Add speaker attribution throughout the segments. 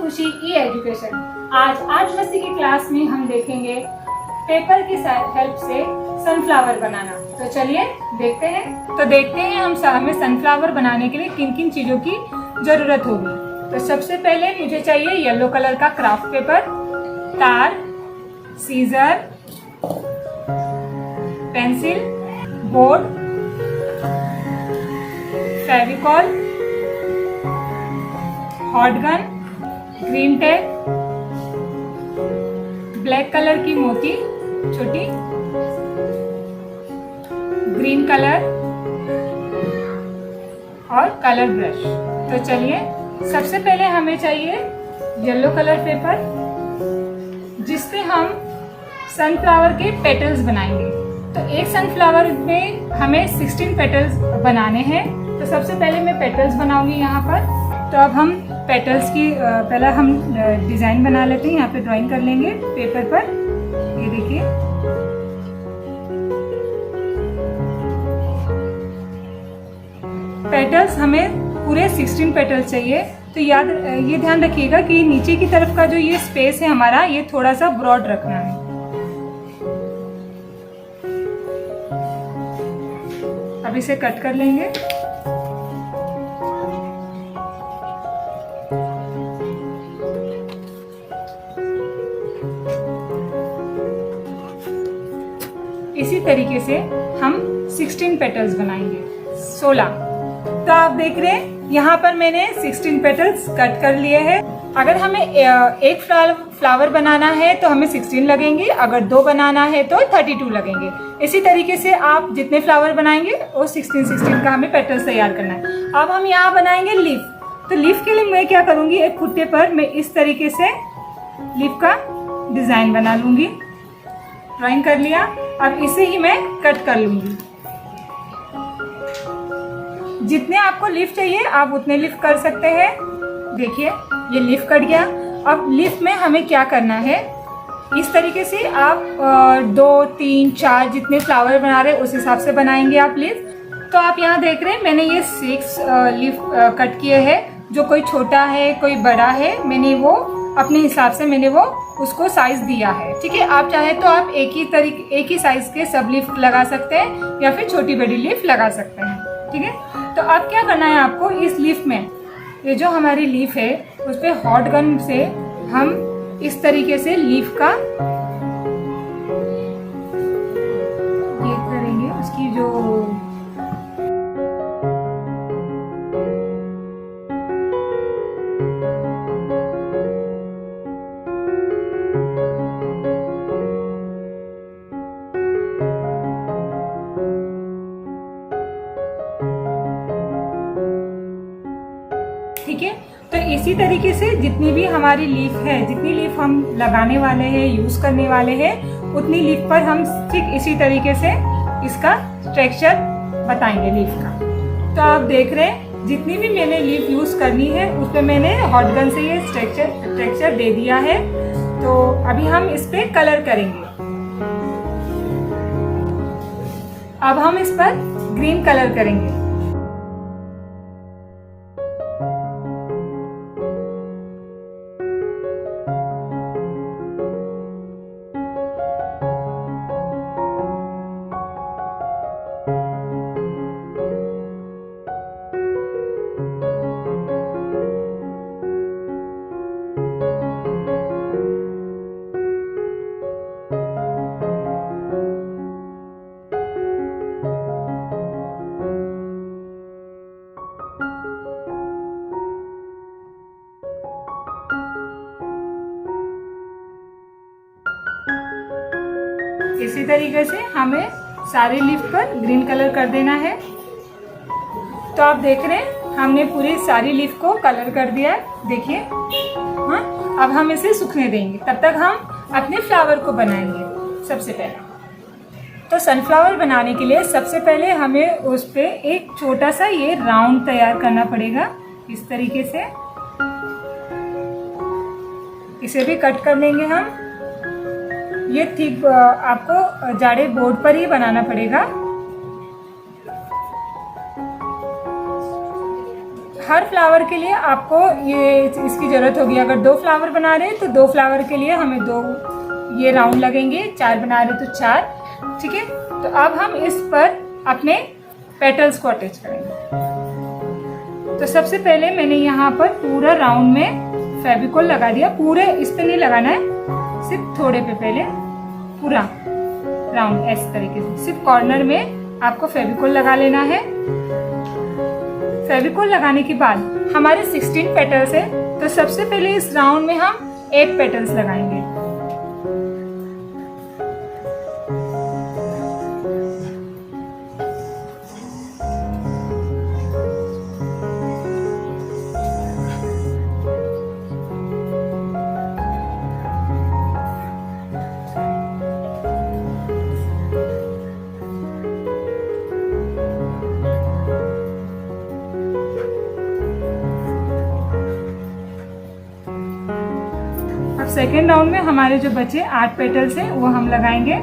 Speaker 1: खुशी ई एजुकेशन। आज मस्ती की क्लास में हम देखेंगे पेपर की हेल्प से सनफ्लावर बनाना। तो चलिए देखते हैं हमें सनफ्लावर बनाने के लिए किन किन चीजों की जरूरत होगी। तो सबसे पहले मुझे चाहिए येलो कलर का क्राफ्ट पेपर, तार, scissor, pencil, board, Fevicol, hot gun, green tape, black colour की मोती छोटी, ग्रीन कलर और कलर ब्रश। तो चलिए सबसे पहले हमें चाहिए येलो कलर पेपर, जिससे हम सनफ्लावर के पेटल्स बनाएंगे। तो एक सनफ्लावर में हमें 16 पेटल्स बनाने हैं। तो सबसे पहले मैं पेटल्स बनाऊंगी यहाँ पर। तो अब हम पेटल्स की पहले हम डिज़ाइन बना लेते हैं। यहाँ पे ड्राइंग कर लेंगे पेपर पर। ये देखिए, पेटल्स हमें पूरे 16 पेटल्स चाहिए। तो ये ध्यान रखिएगा कि नीचे की तरफ का जो ये स्पेस है हमारा, ये थोड़ा सा ब्रॉड रखना है। अब इसे कट कर लेंगे। इसी तरीके से हम 16 पेटल्स बनाएंगे, 16। तो आप देख रहे हैं यहाँ पर मैंने 16 पेटल्स कट कर लिए हैं। अगर हमें एक फ्लावर बनाना है तो हमें 16 लगेंगे, अगर 2 बनाना है तो 32 लगेंगे। इसी तरीके से आप जितने फ्लावर बनाएंगे वो 16 का हमें पेटल्स तैयार करना है। अब हम यहाँ बनाएंगे लीफ। तो लीफ के लिए मैं क्या करूँगी, एक खुट्टे पर मैं इस तरीके से लीफ का डिजाइन बना लूंगी। ड्राइंग कर लिया। अब इसे ही मैं कट कर लूंगी। जितने आपको लीफ चाहिए आप उतने लीफ कर सकते हैं। देखिए ये लीफ कट गया। अब लीफ में हमें क्या करना है, इस तरीके से आप 2, 3, 4 जितने फ्लावर बना रहे हैं उस हिसाब से बनाएंगे आप लीफ। तो आप यहाँ देख रहे हैं मैंने ये 6 लीफ कट किए हैं। जो कोई छोटा है कोई बड़ा है, मैंने वो अपने हिसाब से मैंने वो उसको साइज दिया है। ठीक है, आप चाहे तो आप एक ही साइज के सब लीफ लगा सकते हैं या फिर छोटी बड़ी लीफ लगा सकते हैं। ठीक है, तो अब क्या करना है आपको, इस लीफ में ये जो हमारी लीफ है उस पे हॉट गन से हम इस तरीके से लीफ का ये करेंगे। उसकी जो ठीक है, तो इसी तरीके से जितनी भी हमारी लीफ है, जितनी लीफ हम लगाने वाले हैं, यूज करने वाले हैं, उतनी लीफ पर हम ठीक इसी तरीके से इसका स्ट्रक्चर बताएंगे लीफ का। तो आप देख रहे हैं जितनी भी मैंने लीफ यूज करनी है उस पर मैंने हॉट गन से ये स्ट्रक्चर दे दिया है। तो अभी हम इस पे कलर करेंगे। अब हम इस पर ग्रीन कलर करेंगे। इसी तरीके से हमें सारे लीफ पर ग्रीन कलर कर देना है। तो आप देख रहे हैं हमने पूरी सारी लीफ को कलर कर दिया है। देखिए, हाँ, अब हम इसे सूखने देंगे। तब तक हम अपने फ्लावर को बनाएंगे। सबसे पहले तो सनफ्लावर बनाने के लिए सबसे पहले हमें उस पे एक छोटा सा ये राउंड तैयार करना पड़ेगा। इस तरीके से इसे भी कट कर लेंगे हम। ये ठीक आपको जाड़े बोर्ड पर ही बनाना पड़ेगा। हर फ्लावर के लिए आपको इसकी ज़रूरत होगी। अगर 2 फ्लावर बना रहे हैं तो 2 फ्लावर के लिए हमें 2 ये राउंड लगेंगे, 4 बना रहे तो 4, ठीक है। तो अब हम इस पर अपने पेटल्स को अटैच करेंगे। तो सबसे पहले मैंने यहाँ पर पूरा राउंड में फेविकोल लगा दिया। पूरे इस पे नहीं लगाना है, सिर्फ थोड़े पे पहले पूरा राउंड इस तरीके से, सिर्फ कॉर्नर में आपको फेविकोल लगा लेना है। फेविकोल लगाने के बाद हमारे 16 पेटल्स है, तो सबसे पहले इस राउंड में हम 8 पेटल्स लगाएंगे। सेकेंड राउंड में हमारे जो बचे 8 पेटल्स हैं वो हम लगाएंगे।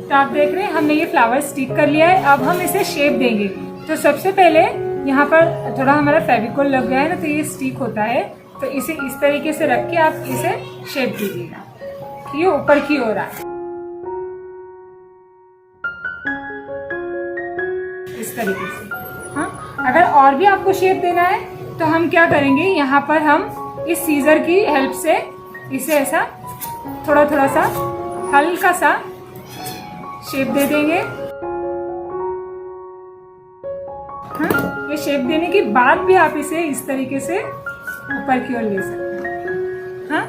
Speaker 1: तो आप देख रहे हैं हमने ये फ्लावर स्टिक कर लिया है। अब हम इसे शेप देंगे। तो सबसे पहले यहाँ पर थोड़ा हमारा फेविकोल लग गया है ना, तो ये स्टिक होता है। तो इसे इस तरीके से रख के आप इसे शेप दीजिएगा। ये ऊपर की ओर आए इस तरीके से। हाँ, अगर और भी आपको शेप देना है तो हम क्या करेंगे, यहाँ पर हम इस सीजर की हेल्प से इसे ऐसा थोड़ा थोड़ा सा हल्का सा शेप दे देंगे। हाँ, ये शेप देने के बाद भी आप इसे इस तरीके से ऊपर की ओर ले सकते हैं। हाँ,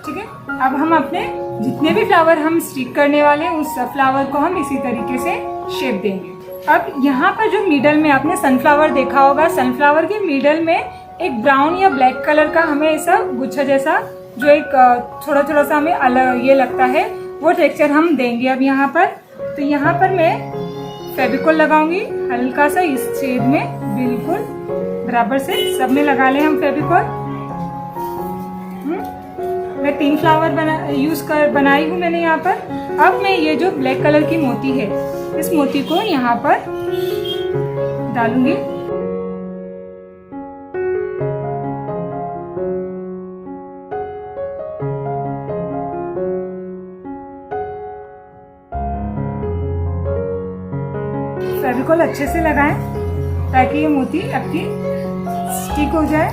Speaker 1: ठीक है। अब हम अपने जितने भी फ्लावर हम स्टिक करने वाले हैं उस सब फ्लावर को हम इसी तरीके से शेप देंगे। अब यहाँ पर जो मिडल में आपने सनफ्लावर देखा होगा, सनफ्लावर के मिडल में एक ब्राउन या ब्लैक कलर का हमें ऐसा गुच्छा जैसा जो एक थोड़ा थोड़ा सा हमें अलग ये लगता है, वो टेक्सचर हम देंगे अब यहाँ पर। तो यहाँ पर मैं फेविकोल लगाऊंगी हल्का सा इस छेद में, बिल्कुल बराबर से सब में लगा लें हम फेविकोल। मैं 3 फ्लावर बनाई हूँ मैंने यहाँ पर। अब मैं ये जो ब्लैक कलर की मोती है, इस मोती को यहाँ पर डालूंगी। फेविकोल अच्छे से लगाएं ताकि ये मोती आपकी स्टिक हो जाए।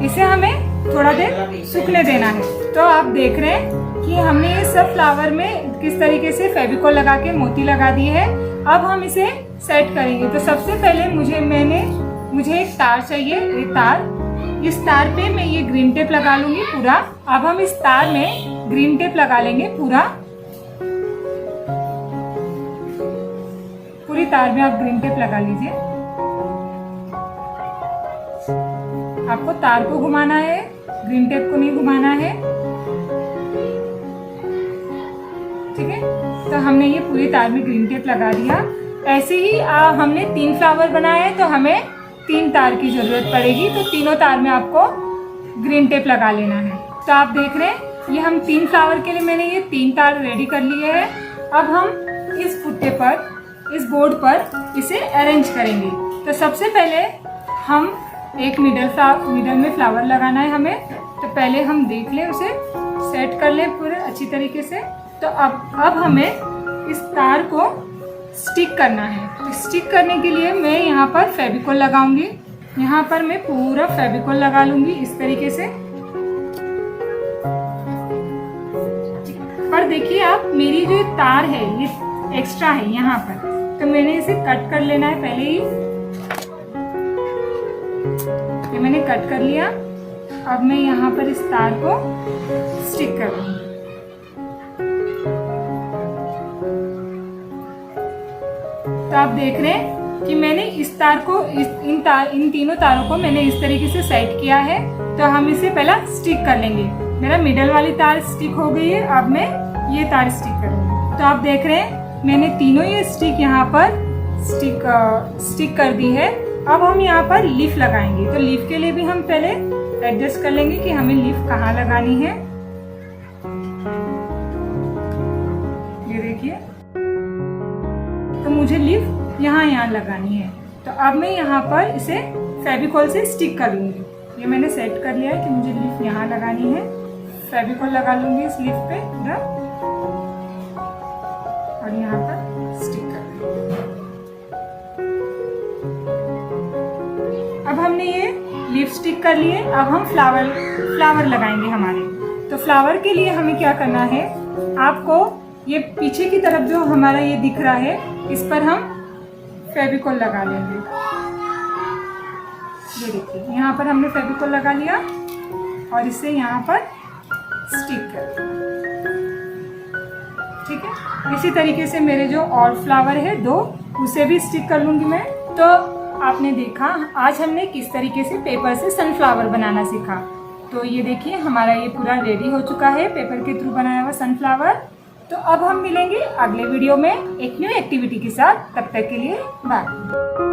Speaker 1: इसे हमें थोड़ा देर सूखने देना है। तो आप देख रहे हैं कि हमने ये सब फ्लावर में किस तरीके से फेविकोल लगा के मोती लगा दिए हैं। अब हम इसे सेट करेंगे। तो सबसे पहले मुझे एक तार चाहिए। ये तार, इस तार पे मैं ये ग्रीन टेप लगा लूंगी पूरा। अब हम इस तार में ग्रीन टेप लगा लेंगे पूरी तार में आप ग्रीन टेप लगा लीजिए। आपको तार को घुमाना है, ग्रीन टेप को नहीं घुमाना है, ठीक है। तो हमने ये पूरी तार में ग्रीन टेप लगा दिया। ऐसे ही हमने 3 फ्लावर बनाए हैं तो हमें 3 तार की जरूरत पड़ेगी। तो तीनों तार में आपको ग्रीन टेप लगा लेना है। तो आप देख रहे हैं ये हम 3 फ्लावर के लिए मैंने ये 3 तार रेडी कर लिए हैं। अब हम इस फुट्टे पर, इस बोर्ड पर इसे अरेंज करेंगे। तो सबसे पहले हम एक मिडल में फ्लावर लगाना है हमें। तो पहले हम देख लें, उसे सेट कर लें पूरे अच्छी तरीके से। तो अब हमें इस तार को स्टिक करना है। तो स्टिक करने के लिए मैं यहाँ पर फेविकोल लगाऊंगी। यहाँ पर मैं पूरा फेविकोल लगा लूंगी इस तरीके से। पर देखिए आप, मेरी जो तार है ये एक्स्ट्रा है यहाँ पर, तो मैंने इसे कट कर लेना है पहले ही। ये मैंने कट कर लिया। अब मैं यहाँ पर इस तार को स्टिक कर दूंगी। तो आप देख रहे हैं कि मैंने इस तार को इन तीनों तारों को मैंने इस तरीके से सेट किया है। तो हम इसे पहला स्टिक कर लेंगे। मेरा मिडल वाली तार स्टिक हो गई है। अब मैं ये तार स्टिक करूँगी। तो आप देख रहे हैं मैंने तीनों ये स्टिक यहाँ पर स्टिक कर दी है। अब हम यहाँ पर लीफ लगाएंगे। तो लीफ के लिए भी हम पहले एडजस्ट कर लेंगे कि हमें लीफ कहाँ लगानी है। ये देखिए, तो मुझे लीफ यहाँ लगानी है। तो अब मैं यहाँ पर इसे फेविकॉल से स्टिक कर लूँगी। ये मैंने सेट कर लिया है कि मुझे लीफ यहाँ लगानी है। फेविकॉल लगा लूँगी इस लीफ पे पूरा और यहाँ पर स्टिक कर लूँगी। अब हमने ये लीफ स्टिक कर लिए। अब हम फ्लावर लगाएंगे हमारे। तो फ्लावर के लिए हमें क्या करना है, आपको ये पीछे की तरफ जो हमारा ये दिख रहा है, इस पर हम फेविकॉल लगा लेंगे। ये देखिए, यहाँ पर हमने फेविकॉल लगा लिया और इसे यहाँ पर स्टिक कर दिया। ठीक है, इसी तरीके से मेरे जो और फ्लावर है 2, उसे भी स्टिक कर लूँगी मैं। तो आपने देखा आज हमने किस तरीके से पेपर से सनफ्लावर बनाना सीखा। तो ये देखिए हमारा ये पूरा रेडी हो चुका है पेपर के थ्रू बनाया हुआ सनफ्लावर। तो अब हम मिलेंगे अगले वीडियो में एक न्यू एक्टिविटी के साथ। तब तक के लिए बाय।